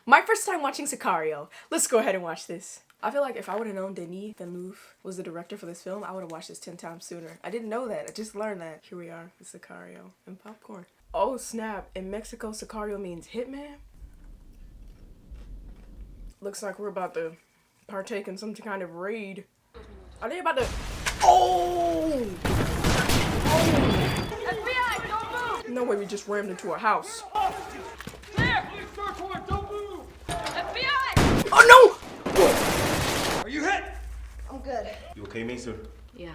My first time watching Sicario. Let's go ahead and watch this. I feel like if I would have known Denis Villeneuve was the director for this film, I would have watched this 10 times sooner. I didn't know that. I just learned that. Here we are with Sicario and popcorn. Oh snap. In Mexico, Sicario means hitman. Looks like we're about to partake in some kind of raid. Are they about to... Oh! FBI, don't move! No way we just rammed into a house. There! Police report, don't move! FBI! Oh no! Are you hit? I'm good. You okay, Mesa? Yeah.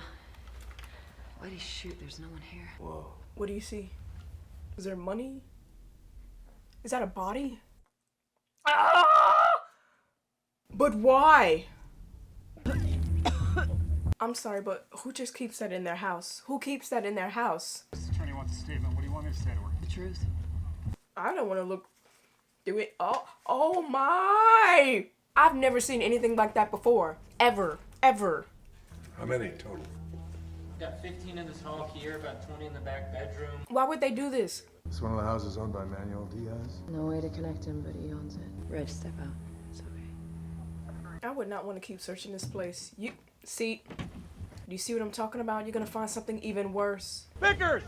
Why'd he shoot? There's no one here. Whoa. What do you see? Is there money? Is that a body? Ah! But why? I'm sorry, but who just keeps that in their house? Who keeps that in their house? This attorney wants a statement. What do you want me to say to her? The truth. I don't want to look... Do it... Oh my! I've never seen anything like that before. Ever. Ever. How many total? Got 15 in this hall here, about 20 in the back bedroom. Why would they do this? It's one of the houses owned by Manuel Diaz. No way to connect him, but he owns it. Reg, step out. It's okay. I would not want to keep searching this place. You... See? Do you see what I'm talking about? You're gonna find something even worse. Vickers!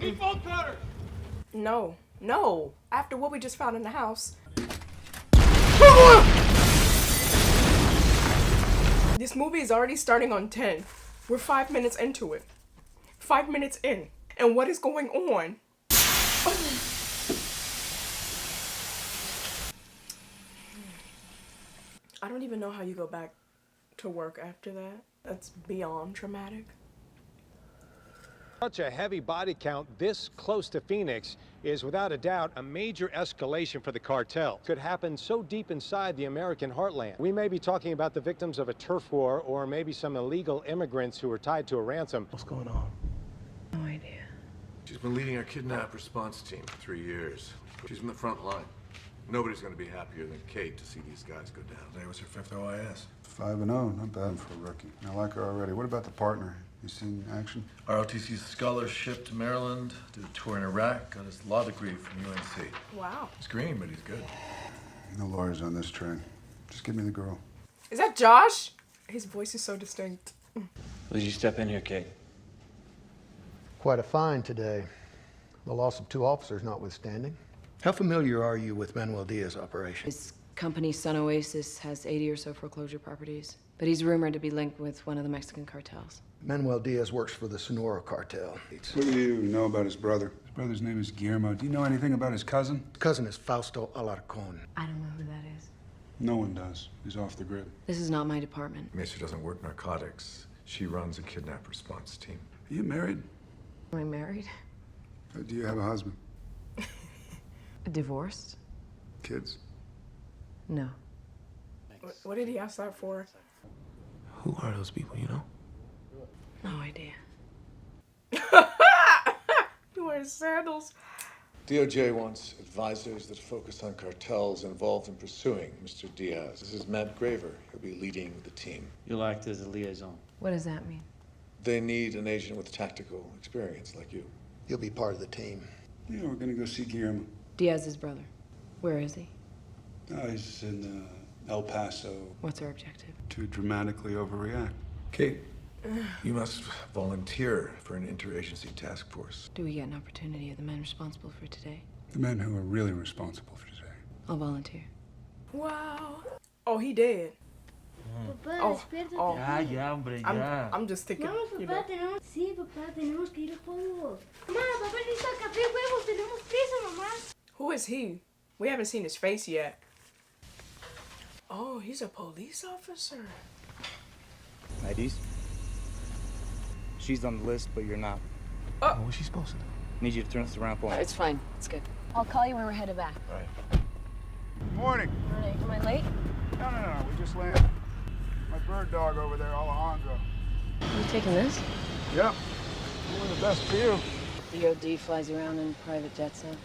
Need phone cutters! No. No. After what we just found in the house. This movie is already starting on 10. We're 5 minutes into it. 5 minutes in. And what is going on? I don't even know how you go back to work after that. That's beyond traumatic. Such a heavy body count this close to Phoenix is without a doubt a major escalation for the cartel. Could happen so deep inside the American heartland. We may be talking about the victims of a turf war or maybe some illegal immigrants who were tied to a ransom. What's going on? No idea. She's been leading our kidnap response team for 3 years. She's in the front line. Nobody's going to be happier than Kate to see these guys go down. Today was her 5th OIS. 5-0, not bad for a rookie. I like her already. What about the partner? You seen action? ROTC scholarship to Maryland, did a tour in Iraq, got his law degree from UNC. Wow. He's green, but he's good. No lawyers on this train. Just give me the girl. Is that Josh? His voice is so distinct. Would you step in here, Kate? Quite a find today. The loss of 2 officers notwithstanding. How familiar are you with Manuel Diaz's operation? His company, Sun Oasis, has 80 or so foreclosure properties, but he's rumored to be linked with one of the Mexican cartels. Manuel Diaz works for the Sonora cartel. What do you know about his brother? His brother's name is Guillermo. Do you know anything about his cousin? His cousin is Fausto Alarcon. I don't know who that is. No one does. He's off the grid. This is not my department. Mesa doesn't work narcotics. She runs a kidnap response team. Are you married? Am I married? Do you have a husband? Divorced? Kids? No. What did he ask that for? Who are those people, you know? No idea. He wears sandals. DOJ wants advisors that focus on cartels involved in pursuing Mr. Diaz. This is Matt Graver. He'll be leading the team. You'll act as a liaison. What does that mean? They need an agent with tactical experience like you. You'll be part of the team. Yeah, we're gonna go see Guillermo. Diaz's brother. Where is he? Oh, he's in El Paso. What's our objective? To dramatically overreact. Kate, you must volunteer for an interagency task force. Do we get an opportunity of the men responsible for today? The men who are really responsible for today. I'll volunteer. Wow. Oh, he dead. Papá, Oh, despiértate. oh. Ya, hombre, ya. I'm just thinking. Vamos, You papá, know. tenemos... Sí, papá, tenemos que ir a juegos. Mamá, papá necesita café y huevos. Tenemos prisa, mamá. Who is he? We haven't seen his face yet. Oh, he's a police officer. IDs? She's on the list, but you're not. What was she supposed to do? Need you to turn this around for me. It's fine. It's good. I'll call you when we're headed back. Right. Morning. Morning. Am I late? No. We just landed. My bird dog over there, Alejandro. Are you taking this? Yep. Only the best for you. The OD flies around in private jets, huh?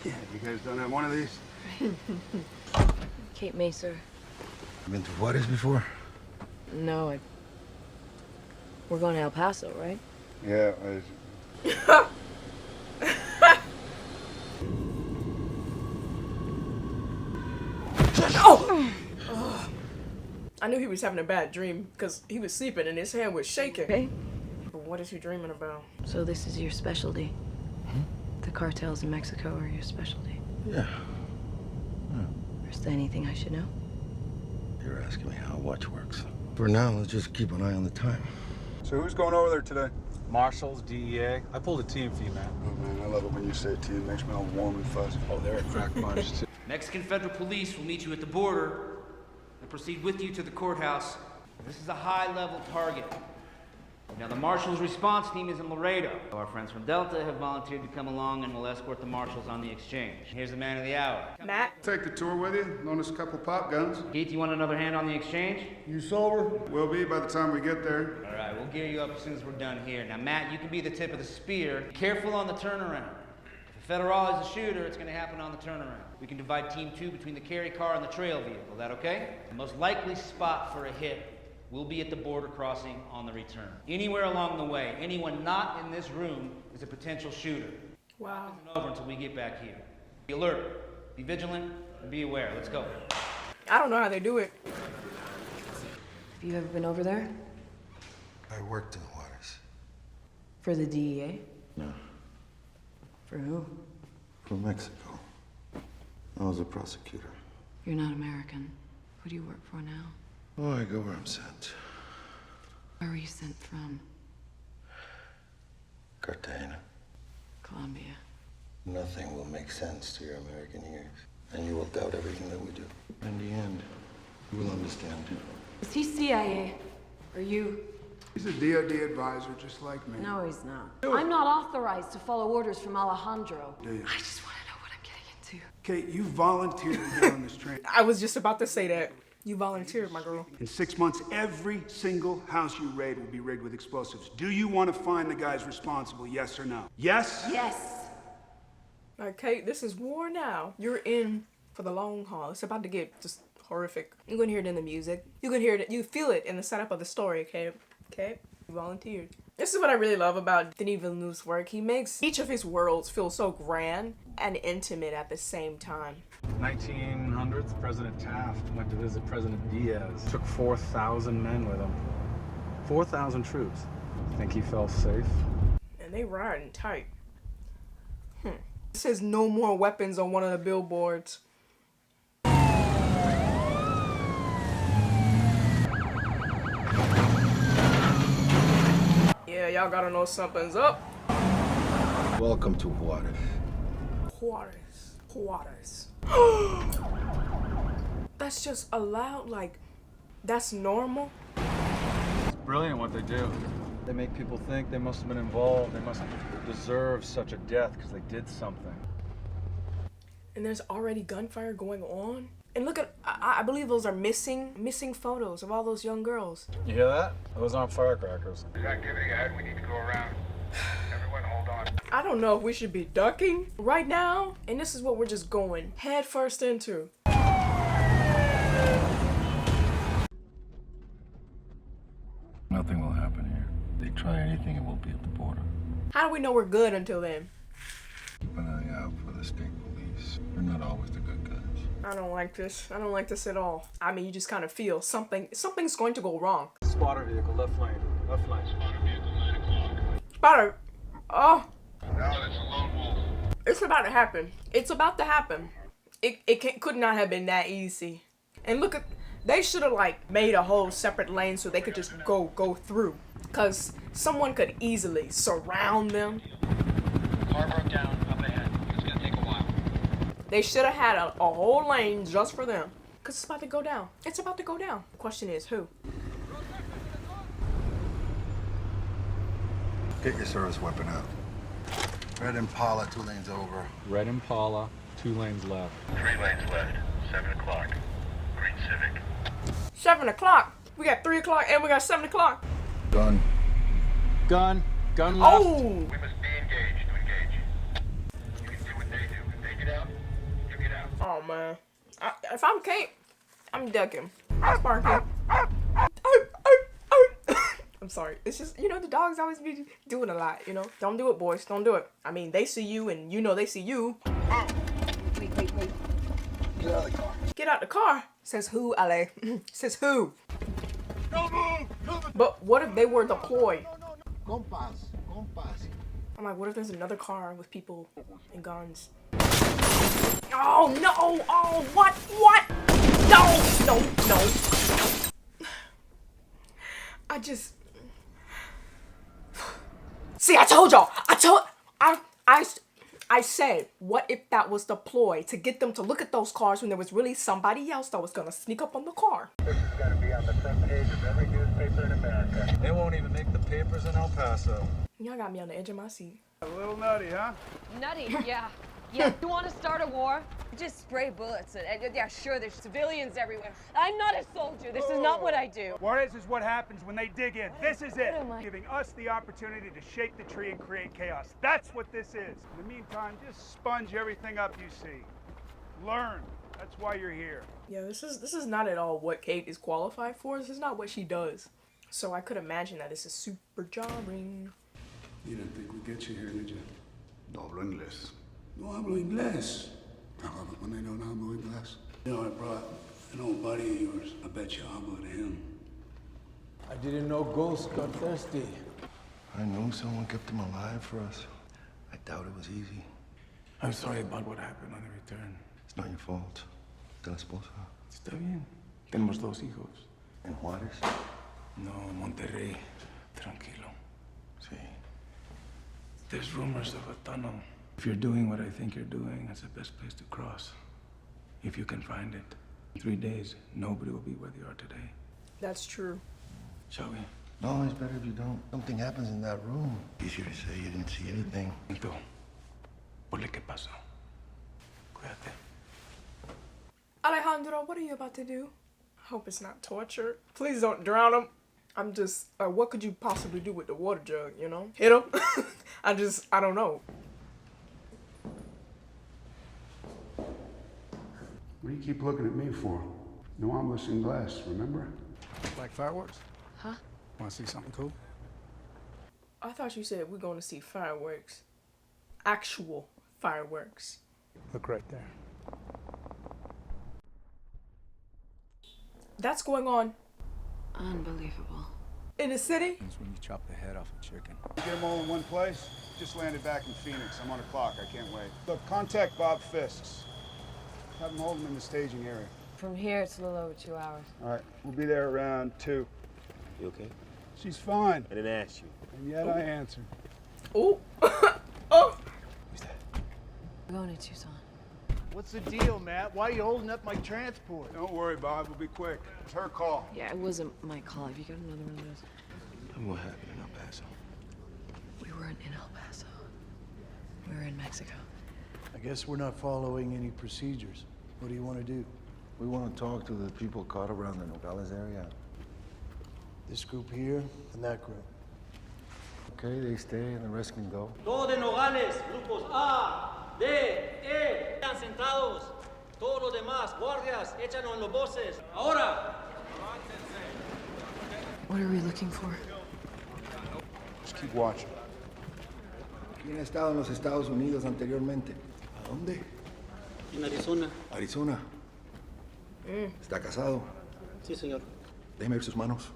Yeah, you guys don't have one of these? Kate Mesa. You been to Juarez before? No, we're going to El Paso, right? Yeah, Oh! Ugh. I knew he was having a bad dream because he was sleeping and his hand was shaking. Okay. But what is he dreaming about? So this is your specialty? The cartels in Mexico are your specialty? Yeah. Is there anything I should know? You're asking me how a watch works. For now, let's just keep an eye on the time. So who's going over there today? Marshals, DEA. I pulled a team for you, man. Oh, man, I love it when you say team. It makes me all warm and fuzzy. Oh, they're a crack bunch, too. Mexican federal police will meet you at the border and proceed with you to the courthouse. This is a high-level target. Now, the Marshals response team is in Laredo. Our friends from Delta have volunteered to come along and will escort the Marshals on the exchange. Here's the man of the hour. Matt? Take the tour with you. Loan us a couple pop guns. Keith, you want another hand on the exchange? You sober? Will be by the time we get there. All right, we'll gear you up as soon as we're done here. Now, Matt, you can be the tip of the spear. Careful on the turnaround. If a federal is a shooter, it's going to happen on the turnaround. We can divide Team 2 between the carry car and the trail vehicle. That okay? The most likely spot for a hit will be at the border crossing on the return. Anywhere along the way, anyone not in this room is a potential shooter. Wow. It isn't over until we get back here. Be alert, be vigilant, and be aware. Let's go. I don't know how they do it. Have you ever been over there? I worked in the waters. For the DEA? No, For who? from Mexico. I was a prosecutor. You're not American. Who do you work for now? Oh, I go where I'm sent. Where were you sent from? Cartagena. Colombia. Nothing will make sense to your American ears, and you will doubt everything that we do. In the end, you will understand. Is he CIA? Or you? He's a DOD advisor just like me. No, he's not. I'm not authorized to follow orders from Alejandro. Do you? I just want to know what I'm getting into. Kate, you volunteered to get on this train. I was just about to say that. You volunteered, my girl. In 6 months, every single house you raid will be rigged with explosives. Do you want to find the guys responsible, yes or no? Yes? Yes. Like, Kate, this is war now. You're in for the long haul. It's about to get just horrific. You're gonna hear it in the music. You can hear it. You feel it in the setup of the story, okay? Okay? You volunteered. This is what I really love about Denis Villeneuve's work. He makes each of his worlds feel so grand and intimate at the same time. 1900s, President Taft went to visit President Diaz. Took 4,000 men with him. 4,000 troops. Think he felt safe? And they riding tight. It says no more weapons on one of the billboards. Yeah, y'all gotta know something's up. Welcome to Juarez. Juarez. That's just allowed, like, that's normal. It's brilliant what they do. They make people think they must have been involved. They must deserve such a death because they did something. And there's already gunfire going on. And look at, I believe those are missing photos of all those young girls. You hear that? Those aren't firecrackers. There's activity ahead. We need to go around. Everyone hold on. I don't know if we should be ducking right now. And this is what we're just going head first into. Nothing will happen here. They try anything, it will be at the border. How do we know we're good until then? Keep an eye out for the state police. They're not always the good guys. I don't like this. I don't like this at all. I mean, you just kind of feel something's going to go wrong. Spotter vehicle, left lane. Left lane. Spotter vehicle, 9 o'clock. Spotter. Oh. No, that's a lone wolf. It's about to happen. It's about to happen. It could not have been that easy. And look at, they should have like made a whole separate lane so they could just go through. Cause someone could easily surround them. Car broke down up ahead. It's gonna take a while. They should have had a whole lane just for them. Cause it's about to go down. It's about to go down. The question is who? Get your service weapon out. Red Impala, 2 lanes over. Red Impala, 2 lanes left. 3 lanes left. 7 o'clock. Green Civic. 7 o'clock. We got 3 o'clock and we got 7 o'clock. Gun. Gun left. Oh! We must be engaged. Engage. You can do what they do. If they get out, you get out. Oh man. If I'm Kate, I'm ducking. I'm barking. I'm sorry. It's just, you know, the dogs always be doing a lot, you know? Don't do it, boys. Don't do it. I mean, they see you and you know they see you. Wait. Get out of the car. Get Get out the car. Says who, Ale? Says who? Don't move! But what if they were deployed? Compas. I'm like, what if there's another car with people and guns? Oh, no! Oh, what? What? No! I just... See, I told y'all! I said, what if that was the ploy to get them to look at those cars when there was really somebody else that was gonna sneak up on the car? This is gonna be on the front page of every newspaper in America. They won't even make the papers in El Paso. Y'all got me on the edge of my seat. A little nutty, huh? Nutty, yeah. Yeah, you want to start a war? Just spray bullets. And yeah, sure, there's civilians everywhere. I'm not a soldier. This is not what I do. What is what happens when they dig in. This is it. What am I- Giving us the opportunity to shake the tree and create chaos. That's what this is. In the meantime, just sponge everything up you see. Learn. That's why you're here. Yeah, this is not at all what Kate is qualified for. This is not what she does. So I could imagine that this is super jarring. You didn't think we'd get you here, did you? No hablo inglés. No hablo inglés. I love it when they don't hablo inglés. You know, I brought an old buddy of yours. I bet you hablo to him. I didn't know ghosts got thirsty. I knew someone kept him alive for us. I doubt it was easy. I'm sorry about what happened on the return. It's not your fault. ¿De la esposa? Está bien. Tenemos 2 hijos. ¿En Juárez? No, Monterrey. Tranquilo. Sí. There's rumors of a tunnel. If you're doing what I think you're doing, that's the best place to cross. If you can find it. In 3 days, nobody will be where they are today. That's true. Shall we? No, it's better if you don't. Something happens in that room. Easier to say you didn't see anything. ¿Y tú? ¿Por qué pasó? Cuídate. Alejandro, what are you about to do? I hope it's not torture. Please don't drown him. I'm just, what could you possibly do with the water jug, you know? Hit him? I don't know. What do you keep looking at me for? No hablas inglés, remember? Like fireworks? Huh? Want to see something cool? I thought you said we're going to see fireworks. Actual fireworks. Look right there. That's going on Unbelievable. in the city? That's when you chop the head off a chicken. Get them all in one place? Just landed back in Phoenix. I'm on a clock. I can't wait. Look, contact Bob Fisks. Have him hold them in the staging area. From here, it's a little over 2 hours. All right, we'll be there around 2. You okay? She's fine. I didn't ask you. And yet I answered. Oh. Oh. Who's that? We're going to Tucson. What's the deal, Matt? Why are you holding up my transport? Don't worry, Bob. We'll be quick. It's her call. Yeah, it wasn't my call. Have you got another one of those? Tell me what happened in El Paso. We weren't in El Paso. We were in Mexico. I guess we're not following any procedures. What do you want to do? We want to talk to the people caught around the Nogales area. This group here and that group. Okay, they stay and the rest can go. Todos de Nogales, grupos A, D, E, están sentados. Todos los demás, guardias, échanos en los voces. Ahora. What are we looking for? Just keep watching. ¿Quién ha estado en los Estados Unidos anteriormente? ¿A dónde? En Arizona. Arizona. ¿Está casado? Sí, señor. Déjeme ver sus manos.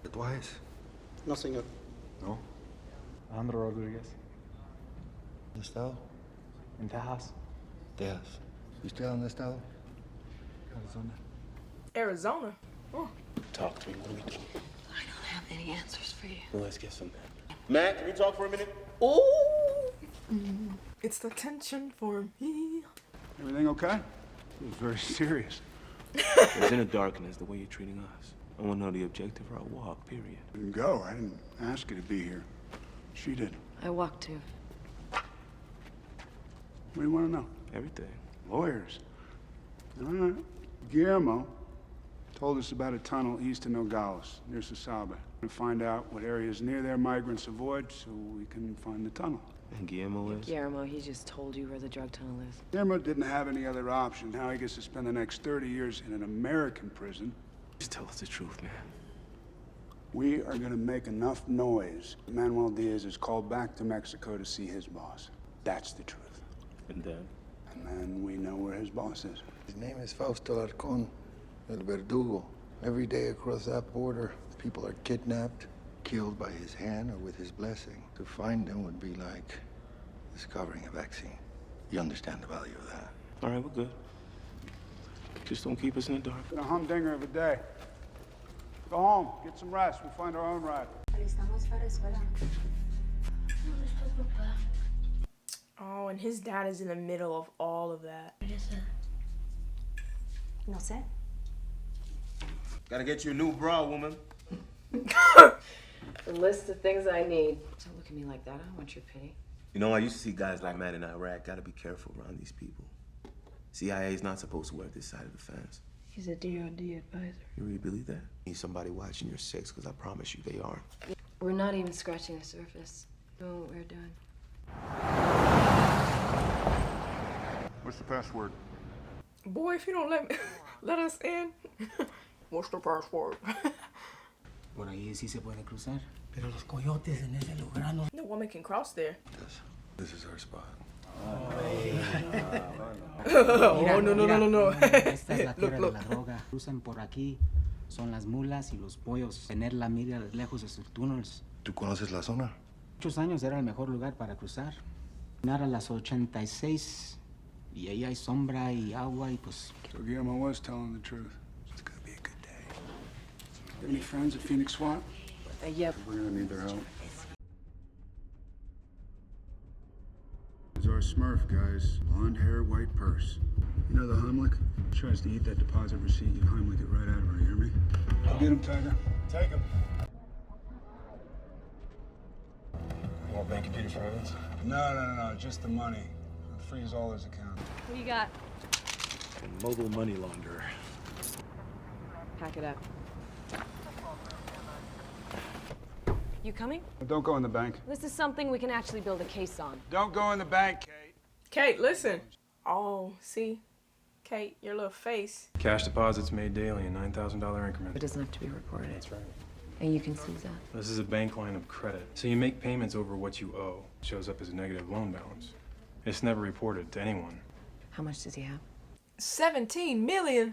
¿Tatuajes? No, señor. No. Alejandro Rodriguez. ¿Dónde ha estado? En Texas. Texas. ¿Y usted dónde ha estado? Arizona. Arizona? Oh. Talk to me. What are we doing? I don't have any answers for you. Well, let's get some. Matt, can we talk for a minute? Oh. It's the tension for me. Everything okay? It was very serious. It's in the darkness, the way you're treating us. I want to know the objective of our walk, period. I didn't go. I didn't ask you to be here. She did. I walked too. What do you want to know? Everything. Lawyers. All right. Guillermo told us about a tunnel east of Nogales, near Sasaba. To find out what areas near there migrants avoid so we can find the tunnel. And Guillermo is? Guillermo, he just told you where the drug tunnel is. Guillermo didn't have any other option. Now he gets to spend the next 30 years in an American prison. Just tell us the truth, man. We are going to make enough noise. Manuel Diaz is called back to Mexico to see his boss. That's the truth. And then? And then we know where his boss is. His name is Fausto Alarcón, El Verdugo. Every day across that border, people are kidnapped, killed by his hand or with his blessing. To find them would be like discovering a vaccine. You understand the value of that? All right, we're good. Just don't keep us in the dark. Been a humdinger of a day. Go home, get some rest. We'll find our own ride. Oh, and his dad is in the middle of all of that. No sé. Gotta get you a new bra, woman. The list of things I need. Don't look at me like that. I don't want your pity. You know, I used to see guys like Matt in Iraq. Gotta be careful around these people. CIA's not supposed to work this side of the fence. He's a DOD advisor. You really believe that? Need somebody watching your six, because I promise you they are. We're not even scratching the surface. Doing what we're doing. What's the password? Boy, if you don't let us in. What's the password? Por ahí sí se puede cruzar. Pero los coyotes en ese lugar no. No woman can cross there. This is our spot. Oh, no. Esta es la tierra de Look. la droga. Cruzan por aquí. Son las mulas y los pollos. Tener la mira lejos de sus túneles. ¿Tú conoces la zona? Muchos años era el mejor lugar para cruzar. Nada las 86. Y ahí hay sombra y agua y pues... So Guillermo was telling the truth. It's gonna be a good day. Got any friends at Phoenix SWAT? Yep. We're gonna need their help. It's our Smurf, guys. Blonde hair, white purse. You know the Heimlich? Tries to eat that deposit receipt, you Heimlich it right out of her, you hear me? Go get him, Tiger. Take him. You want bank computers for evidence? No, just the money. Freeze all his accounts. What do you got? A mobile money launderer. Pack it up. You coming? Don't go in the bank. This is something we can actually build a case on. Don't go in the bank, Kate. Kate, listen. Oh, see? Kate, your little face. Cash deposits made daily in $9,000 increments. It doesn't have to be reported. That's right. And you can seize that. This is a bank line of credit. So you make payments over what you owe. It shows up as a negative loan balance. It's never reported to anyone. How much does he have? 17 million.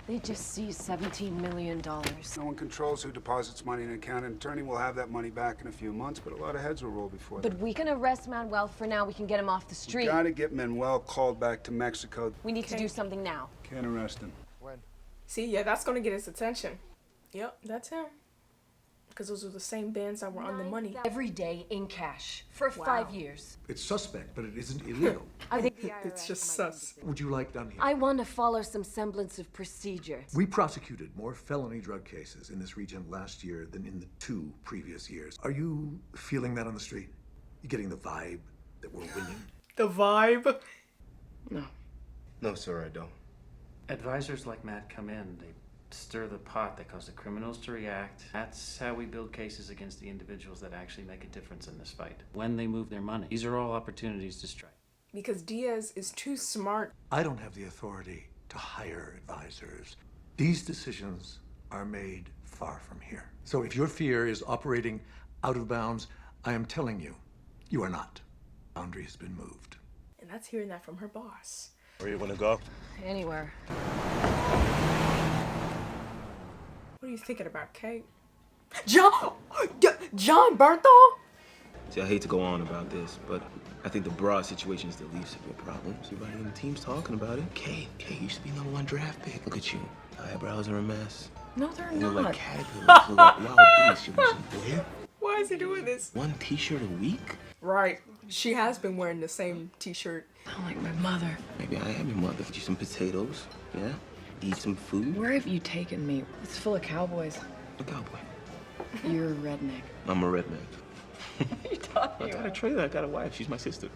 They just seized $17 million. No one controls who deposits money in an account. An attorney will have that money back in a few months, but a lot of heads will roll before that. But we can arrest Manuel for now. We can get him off the street. We gotta get Manuel called back to Mexico. We need to do something now. Can't arrest him. When? See, yeah, that's gonna get his attention. Yep, that's him. Because those are the same bands that were on the money. Every day in cash for Wow. 5 years. It's suspect, but it isn't illegal. I think It's just sus. What would you like done here? I want to follow some semblance of procedure. We prosecuted more felony drug cases in this region last year than in the 2 previous years. Are you feeling that on the street? You getting the vibe that we're winning? The vibe? No. No, sir, I don't. Advisors like Matt come in, they stir the pot, they cause the criminals to react. That's how we build cases against the individuals that actually make a difference in this fight. When they move their money, these are all opportunities to strike. Because Diaz is too smart. I don't have the authority to hire advisors. These decisions are made far from here. So if your fear is operating out of bounds, I am telling you, you are not. Boundary has been moved. And that's hearing that from her boss. Where you wanna go? Anywhere. What are you thinking about, Kate? John Bernthal? See, I hate to go on about this, but I think the broad situation is the least of your problems. Everybody in the team's talking about it. Kate used to be #1 draft pick. Look at you. Eyebrows are a mess. No, they're You not. look like caterpillars. You look like wild beasts. You listen, boy. Why is he doing this? 1 t-shirt a week? Right. She has been wearing the same t-shirt. I'm like my mother. Maybe I am your mother. Get you some potatoes, yeah? Eat some food. Where have you taken me? It's full of cowboys. A cowboy. You're a redneck. I'm a redneck. You taught I me. got a trailer. I got a wife. She's my sister.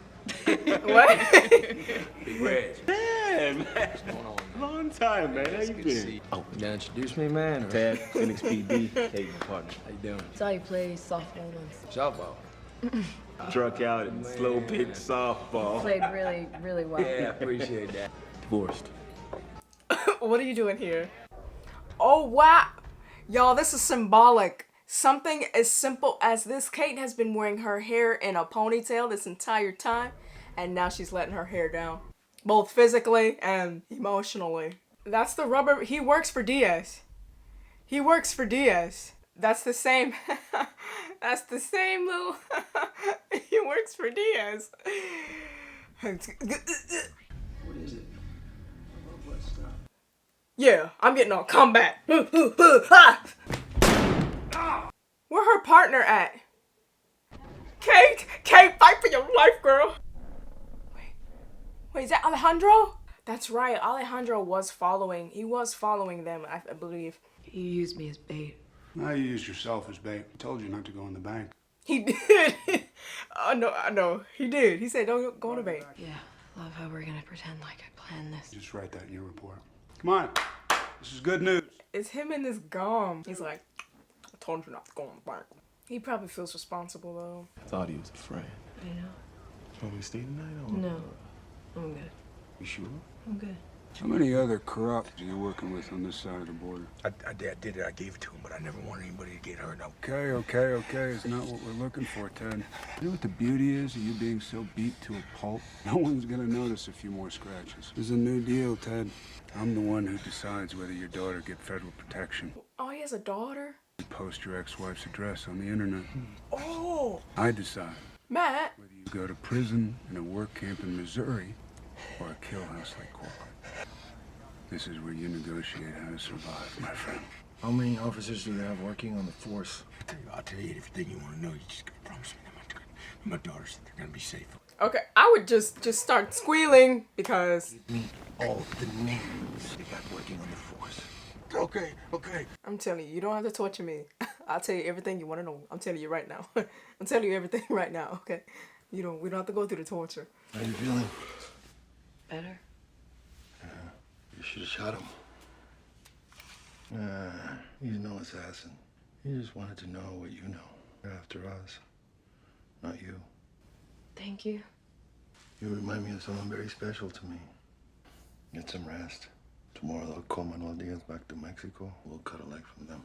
What? Big Reg. Man. What's going on? Long time, man. How you been? Oh, you gotta introduce me, man? Or... Ted, Phoenix PD. Hey, my partner. How you doing? Saw you play softball once. Softball. Truck out and slow pitch softball. Played really, really well. Yeah, I appreciate that. Divorced. What are you doing here? Oh, wow. Y'all, this is symbolic. Something as simple as this. Kate has been wearing her hair in a ponytail this entire time, and now she's letting her hair down. both physically and emotionally. That's the rubber. He works for Diaz. He works for Diaz. That's the same. That's the same little. He works for Diaz. What is it? Yeah, I'm getting on combat. Where her partner at? Kate, fight for your life, girl. Wait, is that Alejandro? That's right, Alejandro was following. He was following them, I believe. You used me as bait. Now you used yourself as bait. I told you not to go in the bank. He did. I know. He did. He said, don't go in the bank. Yeah, love how we're gonna pretend like I planned this. Just write that in your report. Come on. This is good news. It's him and this gum. He's like, I told you not to go in the bank. He probably feels responsible, though. I thought he was a friend. I know. You want me to stay tonight? Or... No, I'm good. You sure? I'm good. How many other corrupt are you working with on this side of the border? I did it. I gave it to him, but I never wanted anybody to get hurt. Okay. It's not what we're looking for, Ted. You know what the beauty is of you being so beat to a pulp? No one's gonna notice a few more scratches. This is a new deal, Ted. I'm the one who decides whether your daughter get federal protection. Oh, he has a daughter? You post your ex-wife's address on the internet. Oh! I decide Matt! whether you go to prison in a work camp in Missouri or a kill house like corporate. This is where you negotiate how to survive, my friend. How many officers do you have working on the force? I'll tell you everything you want to know. You just gotta promise me that my daughters, they're gonna be safe. Okay, I would just start squealing because... Give me all the names they got working on the force. Okay. I'm telling you, you don't have to torture me. I'll tell you everything you want to know. I'm telling you right now. I'm telling you everything right now, okay? We don't have to go through the torture. How are you feeling? Better? You should have shot him. He's no assassin. He just wanted to know what you know. You're after us, not you. Thank you. You remind me of someone very special to me. Get some rest. Tomorrow they'll call Manuel Diaz back to Mexico. We'll cut a leg from them.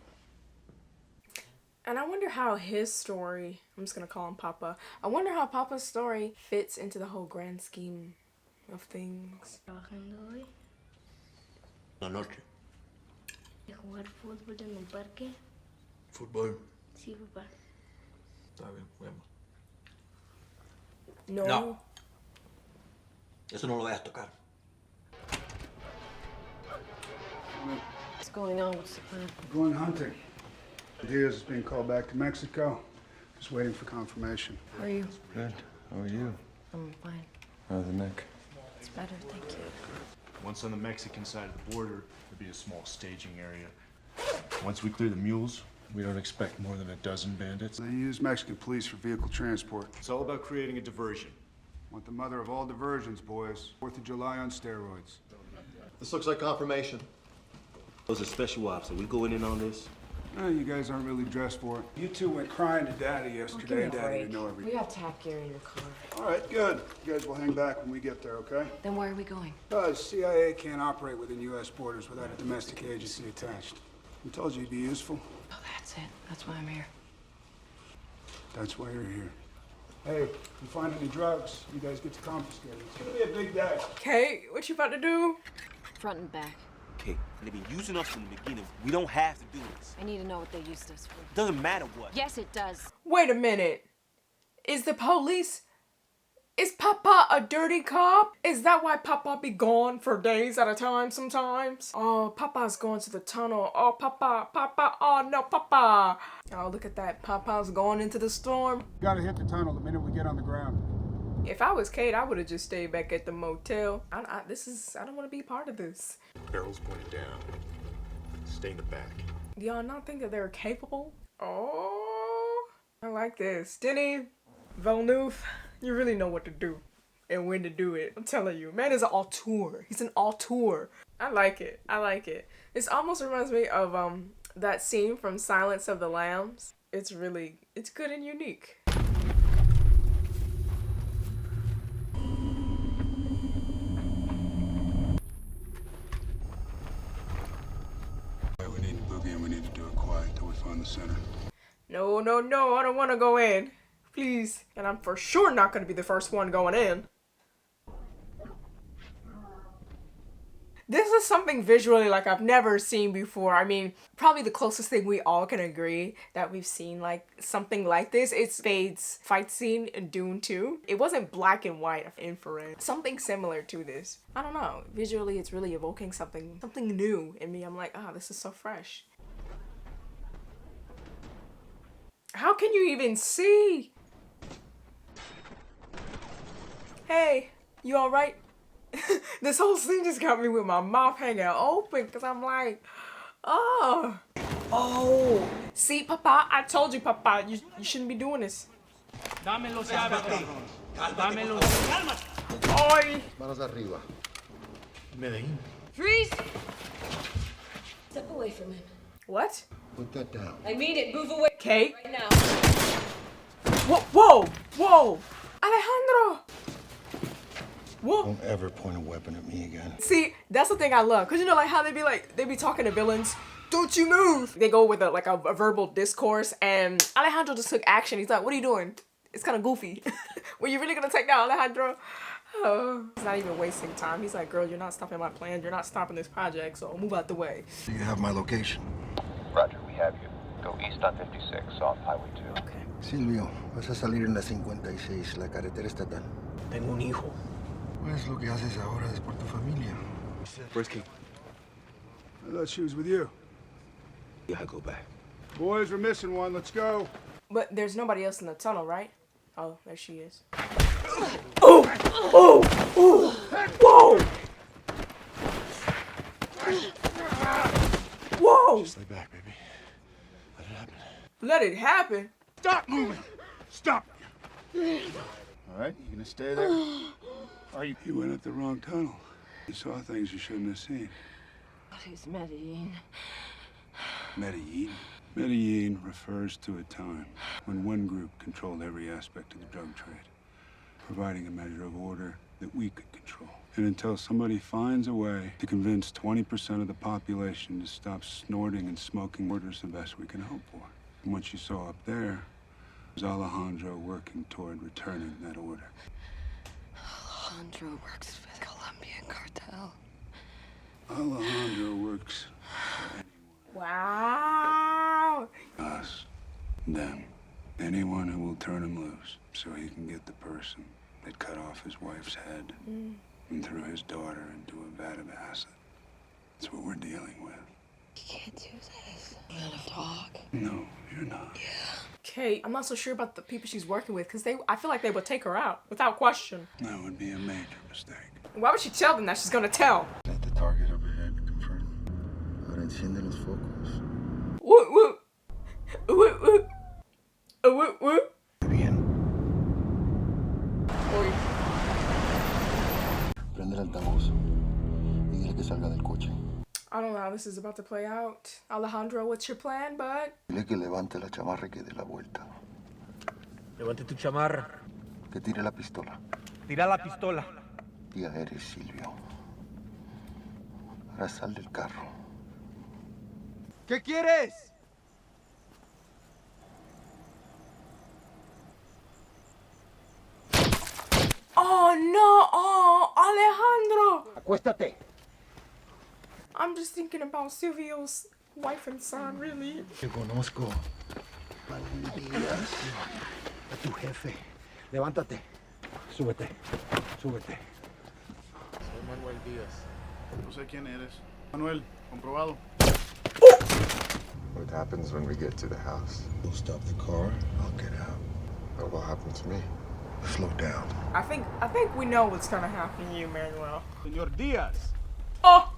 And I wonder how his story, I'm just going to call him Papa. I wonder how Papa's story fits into the whole grand scheme of things. Trabajando hoy. La noche. De jugar fútbol en el parque. Fútbol. Sí, papá. Está bien, juguemos. No. Eso no lo vayas a tocar. What's going on? What's the plan? We're going hunting. Diaz is being called back to Mexico. Just waiting for confirmation. How are you? Good. How are you? I'm fine. How's the neck? It's better, thank you. Once on the Mexican side of the border, there'll be a small staging area. Once we clear the mules, we don't expect more than a dozen bandits. They use Mexican police for vehicle transport. It's all about creating a diversion. Want the mother of all diversions, boys. 4th of July on steroids. This looks like confirmation. Those are special ops. Are we going in on this? No, you guys aren't really dressed for it. You two went crying to Daddy yesterday, and Daddy didn't know everything. We have tap gear in your car. All right, good. You guys will hang back when we get there, okay? Then why are we going? CIA can't operate within U.S. borders without a domestic agency attached. I told you you'd be useful. Oh, that's it. That's why I'm here. That's why you're here. Hey, if you find any drugs, you guys get to confiscate it. It's gonna be a big day. Okay, what you about to do? Front and back. Okay, they've been using us from the beginning. We don't have to do this. I need to know what they used us for. Doesn't matter what. Yes, it does. Wait a minute. Is the police... Is Papa a dirty cop? Is that why Papa be gone for days at a time sometimes? Oh, Papa's going to the tunnel. Oh, Papa. Oh, no, Papa. Oh, look at that. Papa's going into the storm. Gotta hit the tunnel the minute we get on the ground. If I was Kate, I would have just stayed back at the motel. I don't want to be part of this. Barrel's pointed down. Stay in the back. Do y'all not think that they're capable? Oh, I like this. Denny Villeneuve, you really know what to do and when to do it. I'm telling you, man is an auteur. He's an auteur. I like it. This almost reminds me of that scene from Silence of the Lambs. It's good and unique. We need to boogie and we need to do it quiet until we find the center. No, I don't want to go in. Please. And I'm for sure not going to be the first one going in. This is something visually like I've never seen before. I mean, probably the closest thing we all can agree that we've seen like something like this. It's Fade's fight scene in Dune 2. It wasn't black and white, infrared. Something similar to this. I don't know. Visually, it's really evoking something new in me. I'm like, ah, this is so fresh. How can you even see? Hey, you all right? This whole scene just got me with my mouth hanging open because I'm like, oh. Oh. See, Papa, I told you, Papa, you shouldn't be doing this. Dámelo, sábate. Dámelo. Oi. Manos arriba. Medellin. Freeze! Step away from him. What? Put that down. I mean it. Move away. Kate? Right now. Whoa! Whoa! Alejandro! Whoa. Don't ever point a weapon at me again. See, that's the thing I love. Cause you know like how they be talking to villains. Don't you move! They go with a verbal discourse and Alejandro just took action. He's like, what are you doing? It's kind of goofy. Were you really gonna take down Alejandro? Oh. He's not even wasting time. He's like, girl, you're not stopping my plan. You're not stopping this project, so move out the way. Do you have my location? Roger, we have you. Go east on 56 off Highway 2. Okay. Silvio, vas a salir en la 56, la carretera estatal. Tengo un hijo. Pues lo que haces ahora es por tu familia. Where's Kate? I thought she was with you. Yeah, I go back. Boys, we're missing one. Let's go. But there's nobody else in the tunnel, right? Oh, there she is. Oh! Oh! Oh! Whoa! Whoa! Just lay back, baby. Let it happen. Let it happen? Stop moving! Stop! All right, you gonna stay there? Are you? You went up the wrong tunnel. You saw things you shouldn't have seen. What is Medellin? Medellin. Medellin refers to a time when one group controlled every aspect of the drug trade, providing a measure of order that we could control. And until somebody finds a way to convince 20% of the population to stop snorting and smoking, order's the best we can hope for. And what you saw up there was Alejandro working toward returning that order. Alejandro works for the Colombian cartel. Alejandro works for anyone. Wow. Us. Them. Anyone who will turn him loose so he can get the person that cut off his wife's head and threw his daughter into a vat of acid. That's what we're dealing with. You can't do this. I'm gonna talk. No, you're not. Yeah. Kate, I'm not so sure about the people she's working with because I feel like they would take her out without question. That would be a major mistake. Why would she tell them that she's gonna tell? At the target overhead, confirm. Ahora enciende los focos. Woo woo. Woo woo. Woo woo. Bien. Oy. Prende el altavoz y dile que salga del coche. I don't know how this is about to play out. Alejandro, what's your plan, bud? Dile que levante la chamarra y que dé la vuelta. Levante tu chamarra. Que tire la pistola. Tira la pistola. Ya eres Silvio. Ahora sal del carro. ¿Qué quieres? Oh no! Oh, Alejandro! Acuéstate. I'm just thinking about Silvio's wife and son, really. Te conozco. Manuel Díaz. A tu jefe. Levántate. Súbete. Súbete. Soy Manuel Díaz. No sé quién eres. Manuel, comprobado. What happens when we get to the house? You'll stop the car, I'll get out. What will happen to me? Slow down. I think we know what's gonna happen to you, Manuel. Señor Díaz. Oh!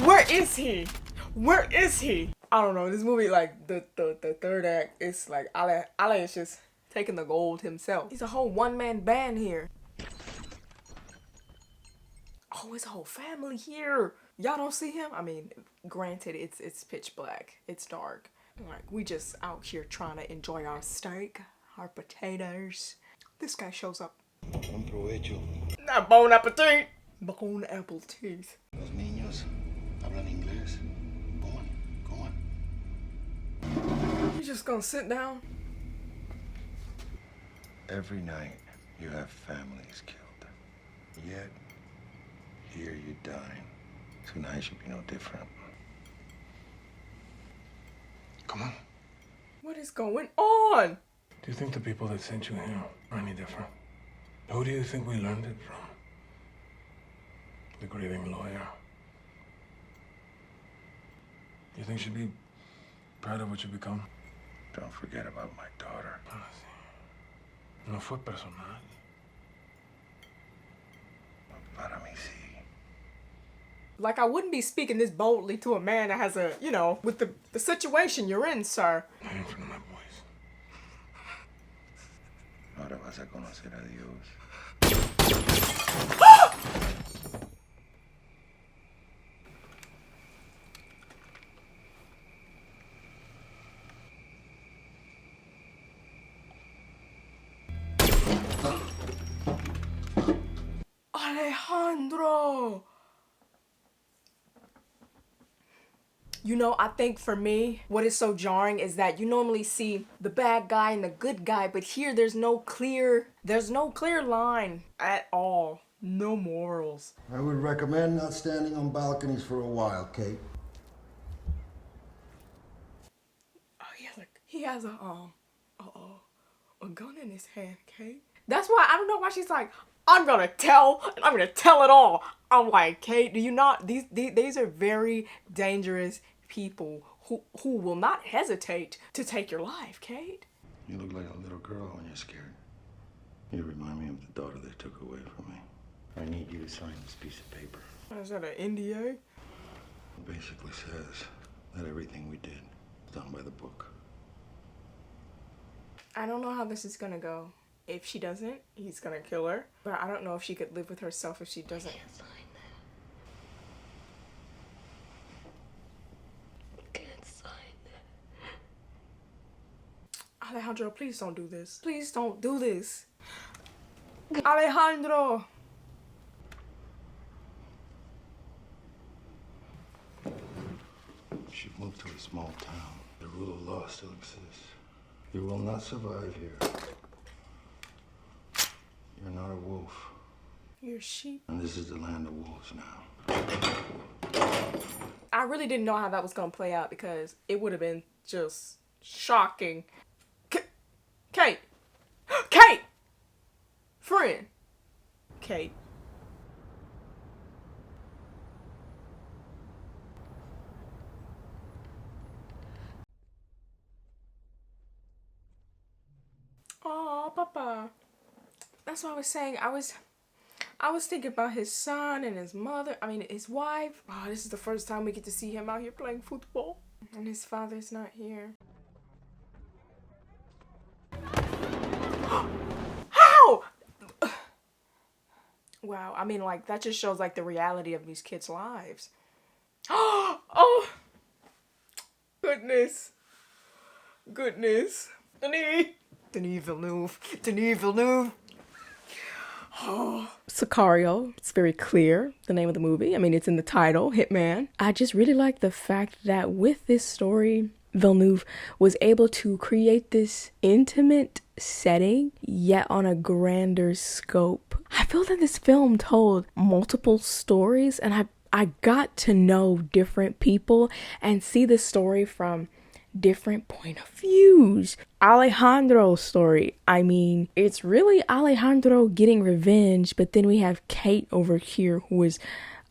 Where is he? Where is he? I don't know. This movie, like the third act, it's like Ale is just taking the gold himself. He's a whole one-man band here. Oh, it's a whole family here. Y'all don't see him? I mean, granted, it's pitch black. It's dark. Like, we just out here trying to enjoy our steak, our potatoes. This guy shows up. Buen provecho. Not bon appetit. Bon apple teeth. Los niños hablan inglés. Go on. You just gonna sit down? Every night you have families killed. Yet Here you dine. Tonight should be no different. Come on. What is going on? Do you think the people that sent you here are any different? Who do you think we learned it from? The grieving lawyer. You think she'd be proud of what you become? Don't forget about my daughter. No fue personal. Para mí sí. Like, I wouldn't be speaking this boldly to a man that has a, you know, with the situation you're in, sir. In front of my boys. Ahora vas a conocer a Dios. Alejandro! You know, I think for me, what is so jarring is that you normally see the bad guy and the good guy, but here there's no clear line at all. No morals. I would recommend not standing on balconies for a while, Kate. Oh, he has a gun in his hand, Kate. That's why, I don't know why she's like, I'm gonna tell it all. I'm like, Kate, do you not, these are very dangerous people who will not hesitate to take your life, Kate. You look like a little girl when you're scared. You remind me of the daughter they took away from me. I need you to sign this piece of paper. Is that an NDA? It basically says that everything we did was done by the book. I don't know how this is gonna go. If she doesn't, he's gonna kill her. But I don't know if she could live with herself if she doesn't. I can't sign that. I can't sign that. Alejandro, please don't do this. Please don't do this. Alejandro! You've moved to a small town. The rule of law still exists. You will not survive here. You're not a wolf. You're a sheep. And this is the land of wolves now. I really didn't know how that was gonna play out because it would have been just shocking. Kate! Kate! Friend! Kate. Oh, Papa. That's what I was saying. I was thinking about his son and his mother. I mean, his wife. Oh, this is the first time we get to see him out here playing football. And his father's not here. How? Wow. I mean, like, that just shows, like, the reality of these kids' lives. Oh. Goodness. Goodness. Denis Villeneuve. Oh. Sicario. It's very clear, the name of the movie. I mean, it's in the title, Hitman. I just really like the fact that with this story, Villeneuve was able to create this intimate setting, yet on a grander scope. I feel that this film told multiple stories, and I got to know different people and see the story from different point of views. Alejandro's story, I mean, it's really Alejandro getting revenge, but then we have Kate over here who is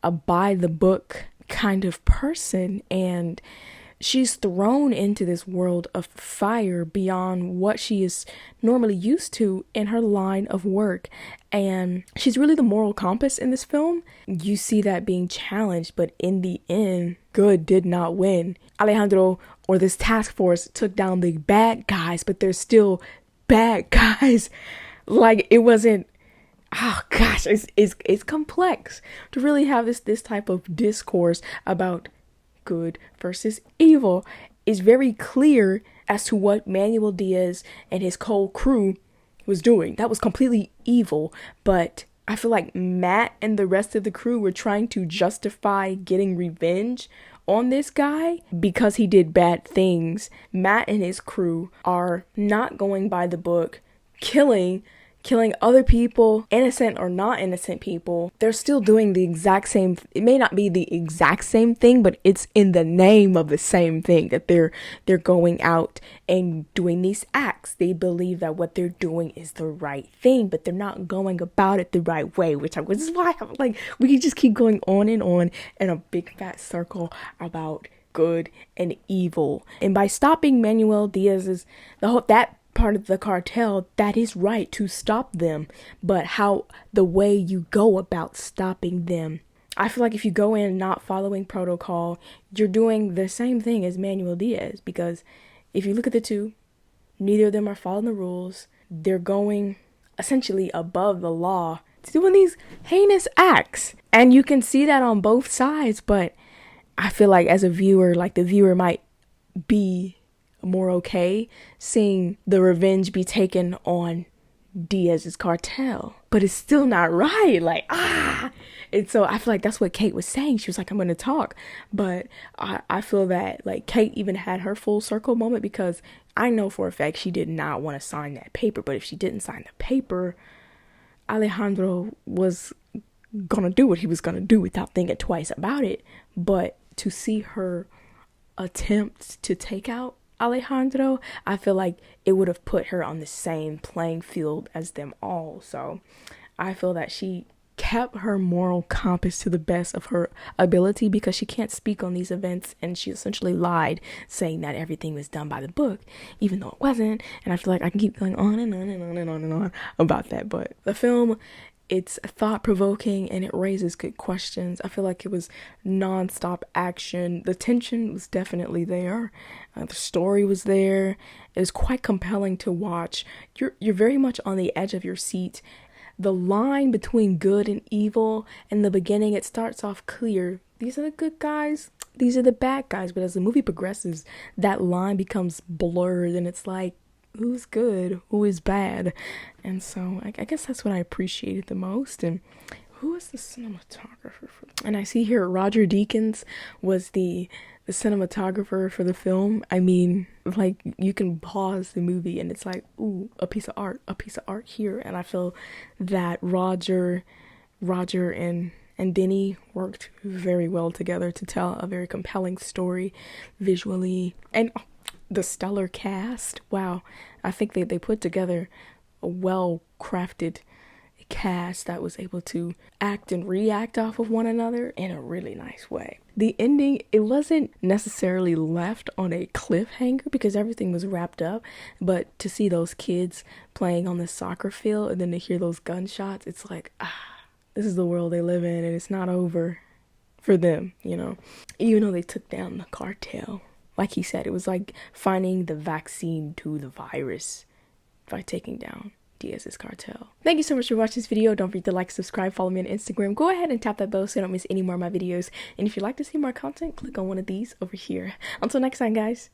a by the book kind of person, and she's thrown into this world of fire beyond what she is normally used to in her line of work. And she's really the moral compass in this film. You see that being challenged, but in the end, good did not win. Alejandro, or this task force, took down the bad guys, but they're still bad guys. Like, it wasn't, oh gosh, it's complex to really have this type of discourse about good versus evil. Is very clear as to what Manuel Diaz and his whole crew was doing. That was completely evil, but I feel like Matt and the rest of the crew were trying to justify getting revenge on this guy because he did bad things. Matt and his crew are not going by the book, killing killing other people, innocent or not innocent people. They're still doing the exact same. It may not be the exact same thing, but it's in the name of the same thing, that they're going out and doing these acts. They believe that what they're doing is the right thing, but they're not going about it the right way, which is why I'm like, we can just keep going on in a big fat circle about good and evil. And by stopping Manuel Diaz's that part of the cartel, that is right to stop them, but how the way you go about stopping them, I feel like if you go in not following protocol, you're doing the same thing as Manuel Diaz, because if you look at the two, neither of them are following the rules. They're going essentially above the law, doing these heinous acts, and you can see that on both sides. But I feel like as a viewer, like the viewer might be more okay seeing the revenge be taken on Diaz's cartel, but it's still not right. Like, and so I feel like that's what Kate was saying. She was like, I'm going to talk, but I feel that like Kate even had her full circle moment, because I know for a fact she did not want to sign that paper. But if she didn't sign the paper, Alejandro was gonna do what he was gonna do without thinking twice about it. But to see her attempt to take out Alejandro, I feel like it would have put her on the same playing field as them all. So I feel that she kept her moral compass to the best of her ability, because she can't speak on these events, and she essentially lied, saying that everything was done by the book, even though it wasn't. And I feel like I can keep going on and on and on and on and on about that. But the film, it's thought-provoking and it raises good questions. I feel like it was non-stop action. The tension was definitely there. The story was there. It was quite compelling to watch. You're very much on the edge of your seat. The line between good and evil, in the beginning, it starts off clear. These are the good guys, these are the bad guys. But as the movie progresses, that line becomes blurred, and it's like, who's good, who is bad? And so I guess that's what I appreciated the most. And who is the cinematographer for? And I see here Roger Deakins was the cinematographer for the film. I mean, like, you can pause the movie and it's like, ooh, a piece of art here. And I feel that Roger and Denny worked very well together to tell a very compelling story visually. And the stellar cast, wow, I think they put together a well-crafted cast that was able to act and react off of one another in a really nice way. The ending, it wasn't necessarily left on a cliffhanger because everything was wrapped up, but to see those kids playing on the soccer field and then to hear those gunshots, it's like, this is the world they live in, and it's not over for them, you know, even though they took down the cartel. Like he said, it was like finding the vaccine to the virus by taking down Diaz's cartel. Thank you so much for watching this video. Don't forget to like, subscribe, follow me on Instagram. Go ahead and tap that bell so you don't miss any more of my videos. And if you'd like to see more content, click on one of these over here. Until next time, guys.